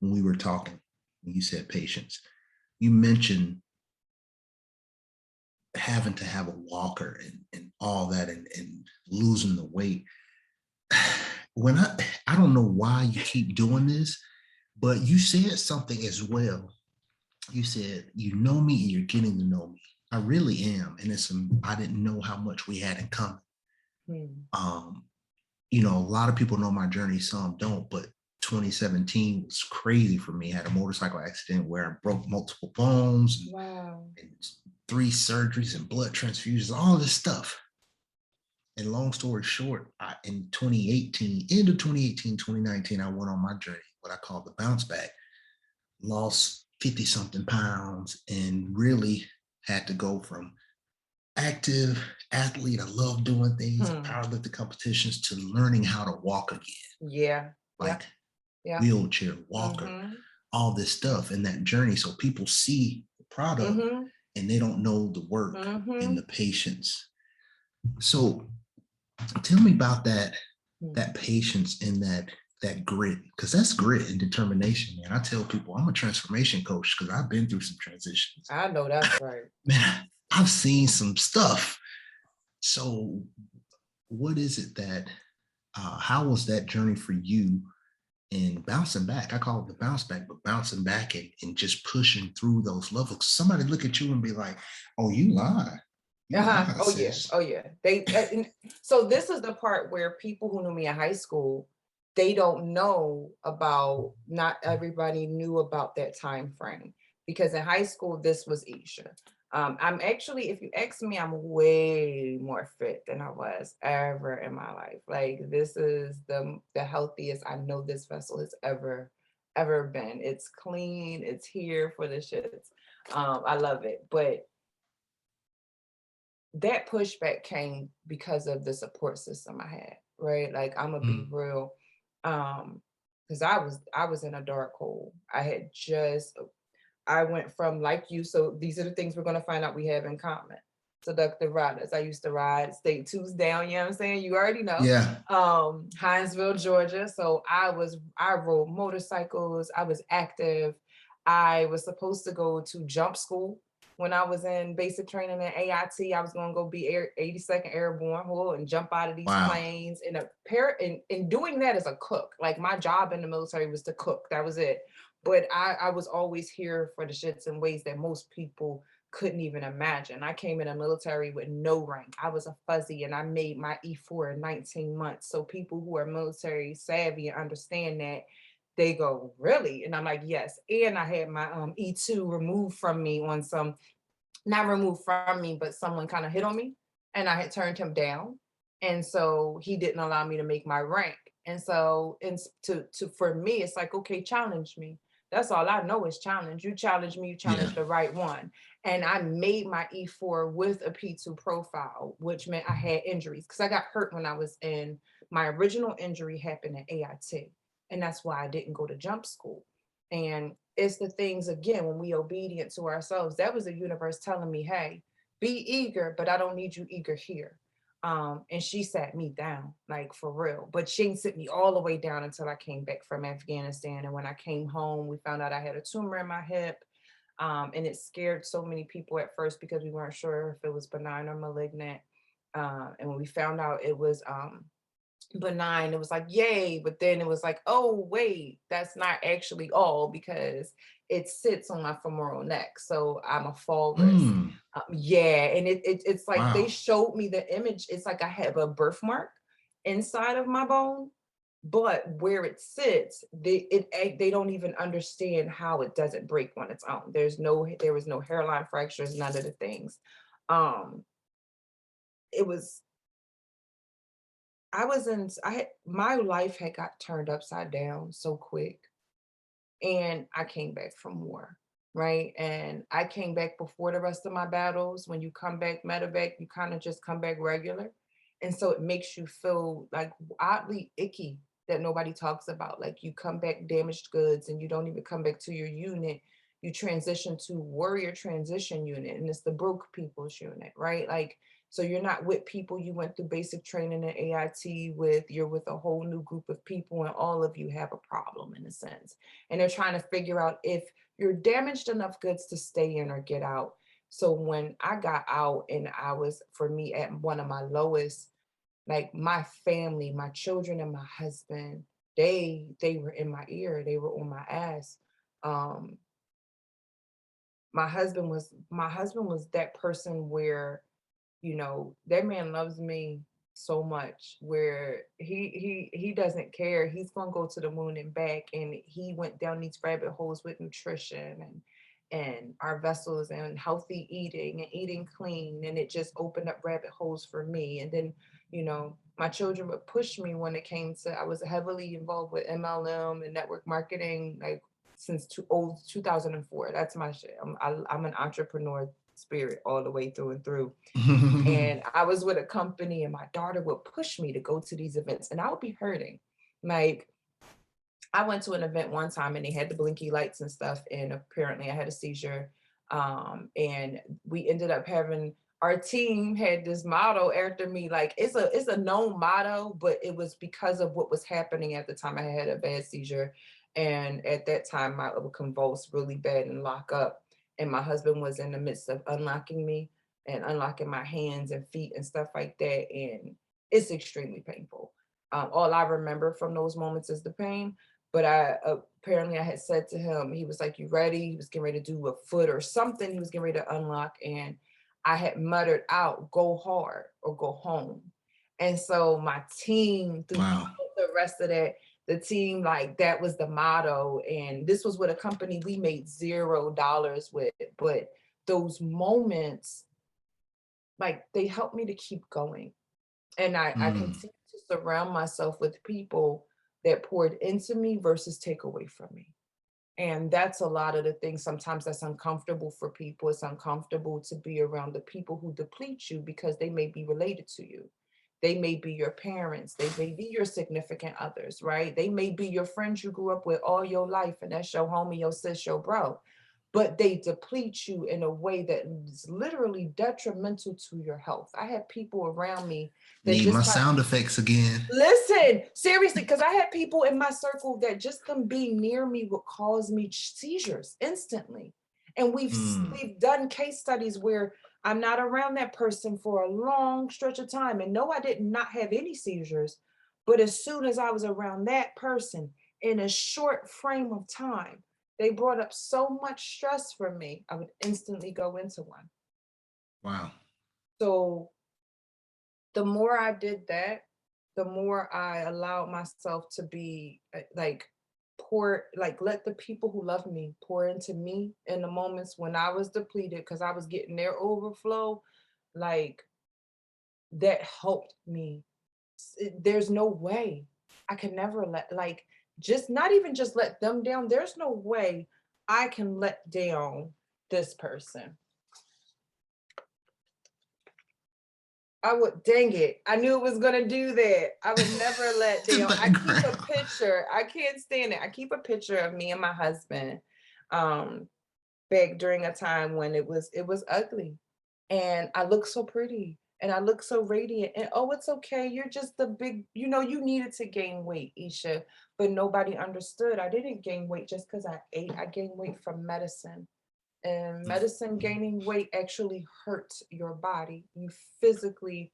when we were talking, when you said patience, you mentioned having to have a walker and all that and losing the weight. When I don't know why you keep doing this, but you said something as well. You said you know me and you're getting to know me. I really am, and I didn't know how much we had in common. Mm. Um, a lot of people know my journey, some don't, but 2017 was crazy for me. I had a motorcycle accident where I broke multiple bones Wow. and 3 surgeries and blood transfusions, all this stuff. And long story short, in 2018, end of 2018, 2019, I went on my journey, what I call the bounce back, lost 50 something pounds, and really had to go from active athlete, I love doing things, powerlifting competitions, to learning how to walk again, Yeah. Yeah. like Yeah. wheelchair, walker, Mm-hmm. all this stuff in that journey. So people see the product Mm-hmm. and they don't know the work and Mm-hmm. the patience. So tell me about that patience and that grit, because that's grit and determination, man. I tell people I'm a transformation coach because I've been through some transitions. I know that's right. Man, I've seen some stuff. So what is it that how was that journey for you in bouncing back? I call it the bounce back, but bouncing back and just pushing through those levels. Somebody look at you and be like, oh, you lied. You Uh-huh. lied, Oh yeah. sis. Oh yeah. So this is the part where people who knew me in high school, they don't know about, not everybody knew about that time frame, because in high school this was Aysha. I'm actually, if you ask me, I'm way more fit than I was ever in my life. Like, this is the healthiest I know this vessel has ever been. It's clean. It's here for the shits. I love it, but that pushback came because of the support system I had, right? Like, I'm gonna be Mm, real. Because I was in a dark hole. I went from, like you, so these are the things we're gonna find out we have in common. Seductive riders. I used to ride state twos down, you know what I'm saying? You already know. yeah. Hinesville, Georgia. So I rode motorcycles, I was active. I was supposed to go to jump school when I was in basic training at AIT. I was going to go be 82nd Airborne and jump out of these Wow. planes. And in doing that as a cook, like, my job in the military was to cook. That was it. But I was always here for the shits in ways that most people couldn't even imagine. I came in the military with no rank. I was a fuzzy, and I made my E4 in 19 months. So people who are military savvy and understand that, they go, really? And I'm like, yes. And I had my E2 removed from me on some, not removed from me, but someone kind of hit on me, and I had turned him down. And so he didn't allow me to make my rank. And so, for me, it's like, okay, challenge me. That's all I know is challenge. You challenge me, you Yeah. challenge the right one. And I made my E4 with a P2 profile, which meant I had injuries because I got hurt when I was in, my original injury happened at AIT. And that's why I didn't go to jump school. And it's the things, again, when we obedient to ourselves, that was the universe telling me, hey, be eager, but I don't need you eager here. And she sat me down, like, for real. But she didn't sit me all the way down until I came back from Afghanistan. And when I came home, we found out I had a tumor in my hip. And it scared so many people at first because we weren't sure if it was benign or malignant. And when we found out it was benign, it was like, yay. But then it was like, oh wait, that's not actually all, because it sits on my femoral neck, so I'm a fall risk. Mm, Yeah. And it's like they wow. showed me the image. It's like I have a birthmark inside of my bone, but where it sits, they don't even understand how it doesn't break on its own. There was no hairline fractures, none of the things. um it was I was in I had My life had got turned upside down so quick, and I came back from war. right? And I came back before the rest of my battles. When you come back medevac, you kind of just come back regular. And so it makes you feel like oddly icky that nobody talks about. Like you come back damaged goods and you don't even come back to your unit. You transition to warrior transition unit, and it's the broke people's unit, right? Like, so you're not with people you went through basic training in AIT with, you're with a whole new group of people, and all of you have a problem in a sense. And they're trying to figure out if you're damaged enough goods to stay in or get out. So when I got out and I was, for me, at one of my lowest, like my family, my children and my husband, they were in my ear, they were on my ass. Um, my husband was that person where, you know, that man loves me so much where he doesn't care. He's gonna go to the moon and back. And he went down these rabbit holes with nutrition and our vessels and healthy eating and eating clean. And it just opened up rabbit holes for me. And then, you know, my children would push me when it came to, I was heavily involved with MLM and network marketing, like since 2004. That's my shit. I'm an entrepreneur spirit all the way through and through. And I was with a company and my daughter would push me to go to these events and I would be hurting. Like I went to an event one time and they had the blinky lights and stuff, and apparently I had a seizure. And we ended up having, our team had this motto after me, like it's a known motto, but it was because of what was happening at the time. I had a bad seizure, and at that time I would convulse really bad and lock up. And my husband was in the midst of unlocking me and unlocking my hands and feet and stuff like that, and it's extremely painful. All I remember from those moments is the pain. But I apparently I had said to him, he was like, "You ready?" He was getting ready to do a foot or something. He was getting ready to unlock, and I had muttered out, "Go hard or go home." And so my team, through Wow. the rest of that, the team, like that was the motto. And this was with a company we made $0 with, but those moments, like they helped me to keep going. And I Mm. continue to surround myself with people that poured into me versus take away from me. And that's a lot of the things sometimes that's uncomfortable for people. It's uncomfortable to be around the people who deplete you because they may be related to you. They may be your parents. They may be your significant others, right? They may be your friends you grew up with all your life, and that's your homie, your sis, your bro. But they deplete you in a way that is literally detrimental to your health. I had people around me that Need my just by sound effects again. listen, seriously, because I had people in my circle that just them being near me would cause me seizures instantly. And Mm. we've done case studies where I'm not around that person for a long stretch of time. And no, I did not have any seizures. But as soon as I was around that person in a short frame of time, they brought up so much stress for me, I would instantly go into one. Wow. So the more I did that, the more I allowed myself to be like pour, like let the people who love me pour into me in the moments when I was depleted because I was getting their overflow. Like that helped me. There's no way I can never let, like, just not even just let them down. There's no way I can let down this person. I would, dang it. I knew it was gonna do that. I would never let The down. I keep a background. picture. I can't stand it. I keep a picture of me and my husband um back during a time when it was ugly. And I look so pretty and I look so radiant. And oh, it's okay. You're just the big, you needed to gain weight, Isha. But nobody understood. I didn't gain weight just because I ate. I gained weight from medicine, and medicine gaining weight actually hurts your body. You physically,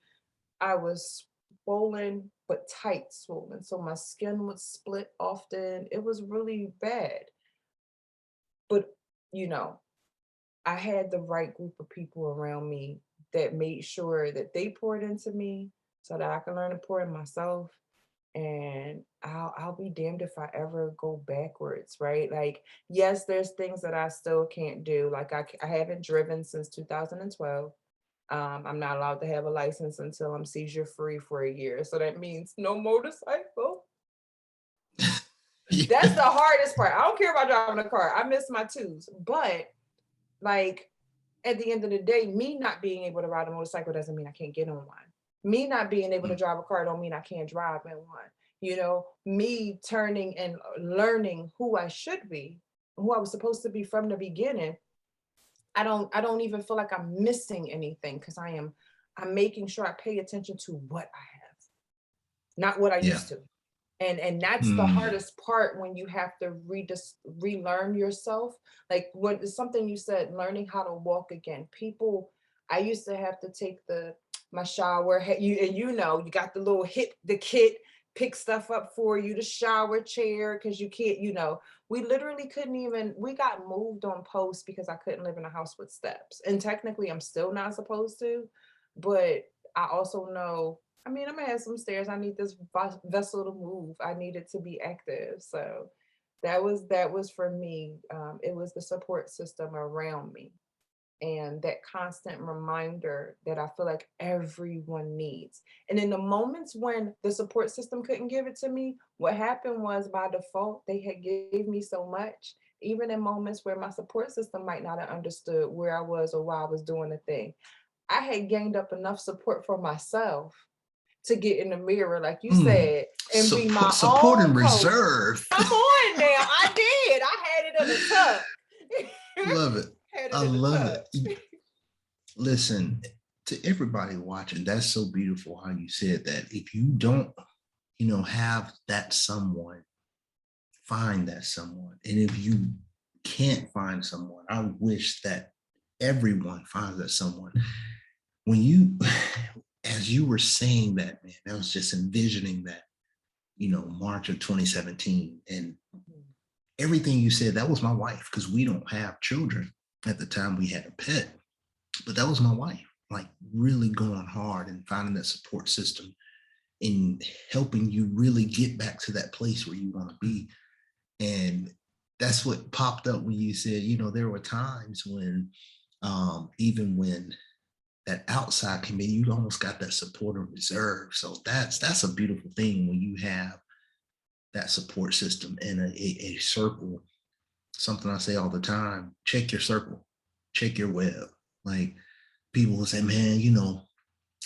I was swollen but tight swollen, so my skin would split often. It was really bad. But you know I had the right group of people around me that made sure that they poured into me so that I can learn to pour in myself. And I'll be damned if I ever go backwards, right? Like, yes, there's things that I still can't do. Like I haven't driven since 2012. I'm not allowed to have a license until I'm seizure free for a year. So that means no motorcycle. That's the hardest part. I don't care about driving a car. I miss my twos. But like at the end of the day, me not being able to ride a motorcycle doesn't mean I can't get on one. Me not being able to drive a car don't mean I can't drive in one. You know, me turning and learning who I should be, who I was supposed to be from the beginning. I don't even feel like I'm missing anything because I'm making sure I pay attention to what I have, not what I Yeah. used to. And that's the hardest part when you have to relearn yourself. Like what is something you said, learning how to walk again. People, I used to have to take my shower. You know, you got the little the kit, pick stuff up for you, the shower chair, because you can't, you know, we literally couldn't even, we got moved on post because I couldn't live in a house with steps. And technically I'm still not supposed to, but I also know, I mean, I'm gonna have some stairs. I need this vessel to move. I need it to be active. So that was for me. It was the support system around me and that constant reminder that I feel like everyone needs. And in the moments when the support system couldn't give it to me, what happened was by default, they had gave me so much, even in moments where my support system might not have understood where I was or why I was doing the thing. I had gained up enough support for myself to get in the mirror, like you said, and be my Support own and coach. reserve. Come on now, I did. I had it in the tuck. Love it. Had it I in the love tuck. it. Listen, to everybody watching, that's so beautiful how you said that. If you don't, have that someone, find that someone. And if you can't find someone, I wish that everyone finds that someone. When you, as you were saying that, man, I was just envisioning that, March of 2017. And everything you said, that was my wife, because we don't have children. At the time we had a pet, but that was my wife, like really going hard and finding that support system in helping you really get back to that place where you want to be. And that's what popped up when you said, there were times when, even when that outside came in, you almost got that support and reserve. So that's a beautiful thing when you have that support system in a circle. Something I say all the time: check your circle, check your web. Like people will say, man,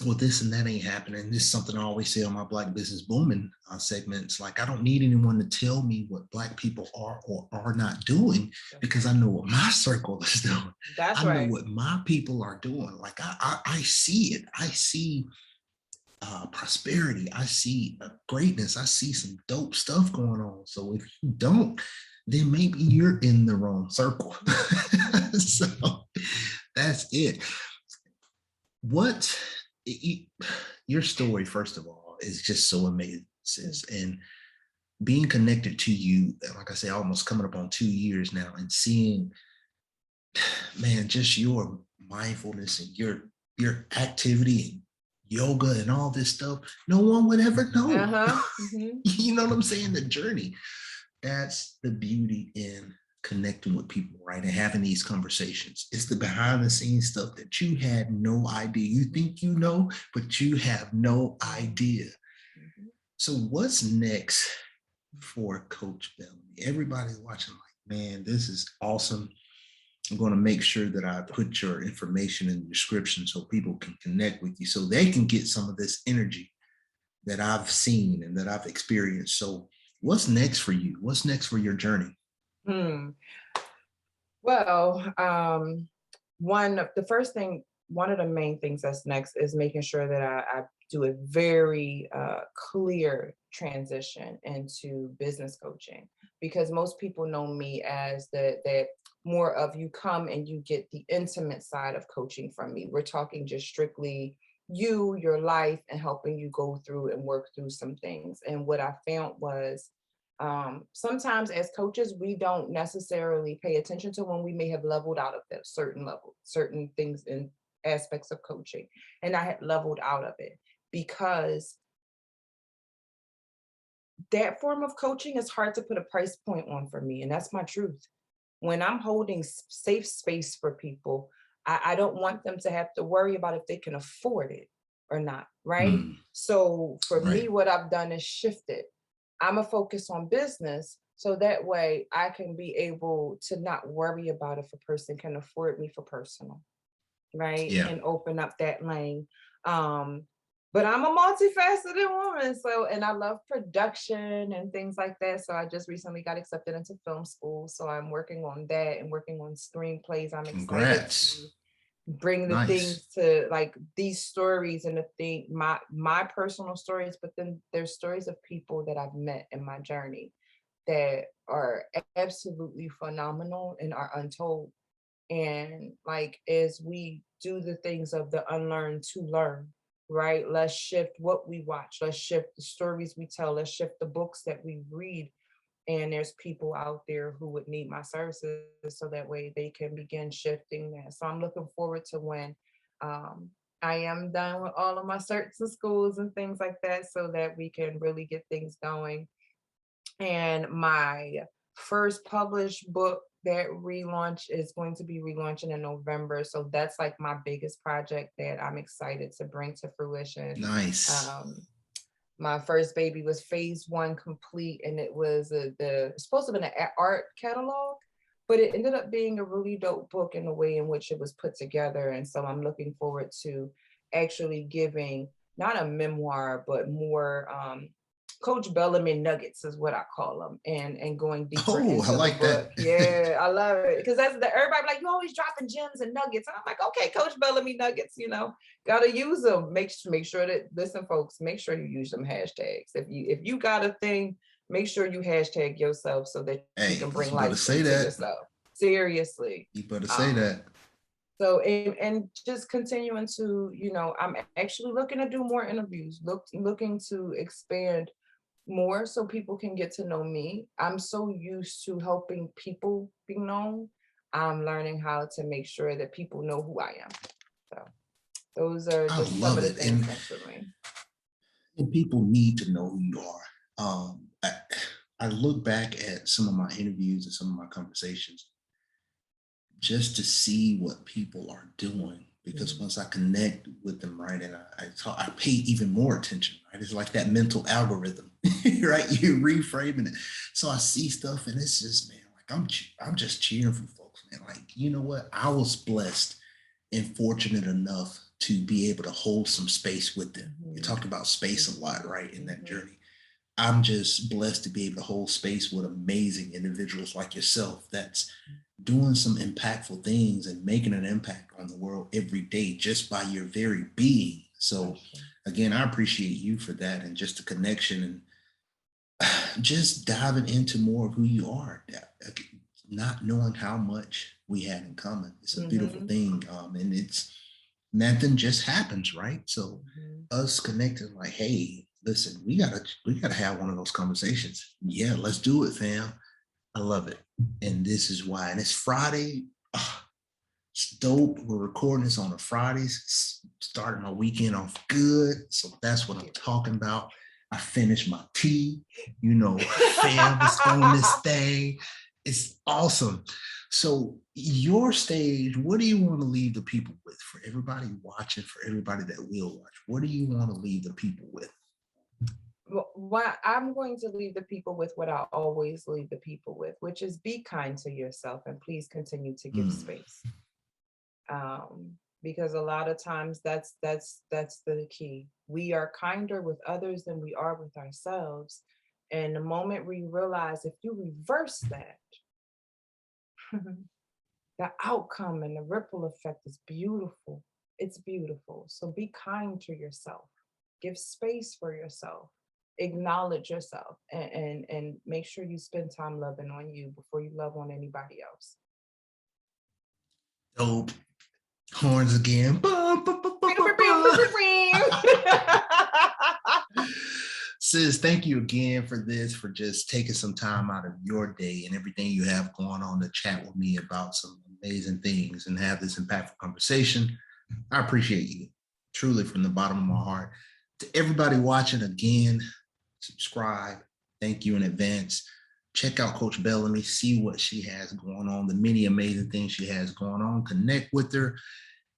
well, this and that ain't happening. This is something I always say on my Black Business Booming segments. Like, I don't need anyone to tell me what Black people are or are not doing, because I know what my circle is doing. That's I right. know what my people are doing. Like, I see it. I see prosperity. I see greatness. I see some dope stuff going on. So if you don't, then maybe you're in the wrong circle. So that's it. Your story, first of all, is just so amazing, sis. And being connected to you, like I say, almost coming up on 2 years now, and seeing, man, just your mindfulness and your activity and yoga and all this stuff, no one would ever know. You know what I'm saying? The journey. That's the beauty in connecting with people, right? And having these conversations. It's the behind the scenes stuff that you had no idea. You think you know, but you have no idea. So what's next for Coach Bellamy? Everybody's watching like, man, this is awesome. I'm going to make sure that I put your information in the description so people can connect with you, so they can get some of this energy that I've seen and that I've experienced. So what's next for you? What's next for your journey? Well, one of the main things that's next is making sure that I do a very clear transition into business coaching, because most people know me as that more of, you come and you get the intimate side of coaching from me. We're talking just strictly your life, and helping you go through and work through some things. And what I found was, sometimes as coaches, we don't necessarily pay attention to when we may have leveled out of that certain things in aspects of coaching. And I had leveled out of it because that form of coaching is hard to put a price point on for me. And that's my truth. When I'm holding safe space for people, I don't want them to have to worry about if they can afford it or not, right? So for me, what I've done is shifted. I'm a focus on business So that way I can be able to not worry about if a person can afford me for personal, right? Yeah. And open up that lane. Um, but I'm a multifaceted woman. So, and I love production and things like that. So I just recently got accepted into film school. So I'm working on that and working on screenplays. I'm excited Congrats. to bring the Nice. things to like these stories and the thing, my personal stories, but then there's stories of people that I've met in my journey that are absolutely phenomenal and are untold. And like, as we do the things of the unlearn to learn, right? Let's shift what we watch, let's shift the stories we tell, let's shift the books that we read. And there's people out there who would need my services so that way they can begin shifting that. So I'm looking forward to when um, I am done with all of my certs and schools and things like that so that we can really get things going. And my first published book that relaunch is going to be relaunching in November. So that's like my biggest project that I'm excited to bring to fruition. Nice. Um, my first baby was phase one complete, and it was it's supposed to have been an art catalog, but it ended up being a really dope book in the way in which it was put together. And so I'm looking forward to actually giving not a memoir, but more Coach Bellamy nuggets is what I call them, and going deeper Oh, I into the like book. that. Yeah, I love it because that's the everybody like you always dropping gems and nuggets. And I'm like, okay, Coach Bellamy nuggets, gotta use them. Make sure that listen, folks, make sure you use them hashtags. If you got a thing, make sure you hashtag yourself so that you Hey, can bring you better life say into that. yourself. Seriously. You better say Um, that. so and just continuing to, I'm actually looking to do more interviews, looking to expand more so people can get to know me. I'm so used to helping people be known. I'm learning how to make sure that people know who I am. So those are I just some love of the it. things recently. And people need to know who you are. I look back at some of my interviews and some of my conversations just to see what people are doing. Because Mhm. once I connect with them, right, and I pay even more attention, right? It's like that mental algorithm, right? You're reframing it. So I see stuff, and it's just, man, like I'm just cheering for folks, man. Like, you know what? I was blessed and fortunate enough to be able to hold some space with them. You Mhm. talked about space a lot, Mhm. right, in that Mhm. journey. I'm just blessed to be able to hold space with amazing individuals like yourself that's doing some impactful things and making an impact on the world every day just by your very being. So, again, I appreciate you for that and just the connection and just diving into more of who you are, not knowing how much we had in common. It's a beautiful Mhm. thing. And it's nothing just happens, right? So, Mhm. us connecting, like, hey, listen, we gotta have one of those conversations. Yeah, let's do it, fam. I love it. And this is why. And it's Friday. Ah, it's dope. We're recording this on a Friday, starting my weekend off good. So that's what I'm talking about. I finished my tea. Fam is on this thing. It's awesome. So, your stage, what do you want to leave the people with? For everybody watching, for everybody that will watch, what do you want to leave the people with? What I'm going to leave the people with what I always leave the people with, which is be kind to yourself and please continue to give Mm, space. Because a lot of times that's the key. We are kinder with others than we are with ourselves. And the moment we realize if you reverse that, the outcome and the ripple effect is beautiful. It's beautiful. So be kind to yourself. Give space for yourself. Acknowledge yourself and make sure you spend time loving on you before you love on anybody else. dope. Horns again. Ba, ba, ba, ba, ba, ba. Sis, thank you again for this, for just taking some time out of your day and everything you have going on to chat with me about some amazing things and have this impactful conversation. I appreciate you truly from the bottom of my heart. To everybody watching, again, subscribe. Thank you in advance. Check out Coach Bellamy, see what she has going on, the many amazing things she has going on. Connect with her.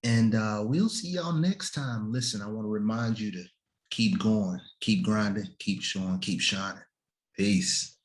And we'll see y'all next time. Listen, I want to remind you to keep going, keep grinding, keep showing, keep shining. Peace.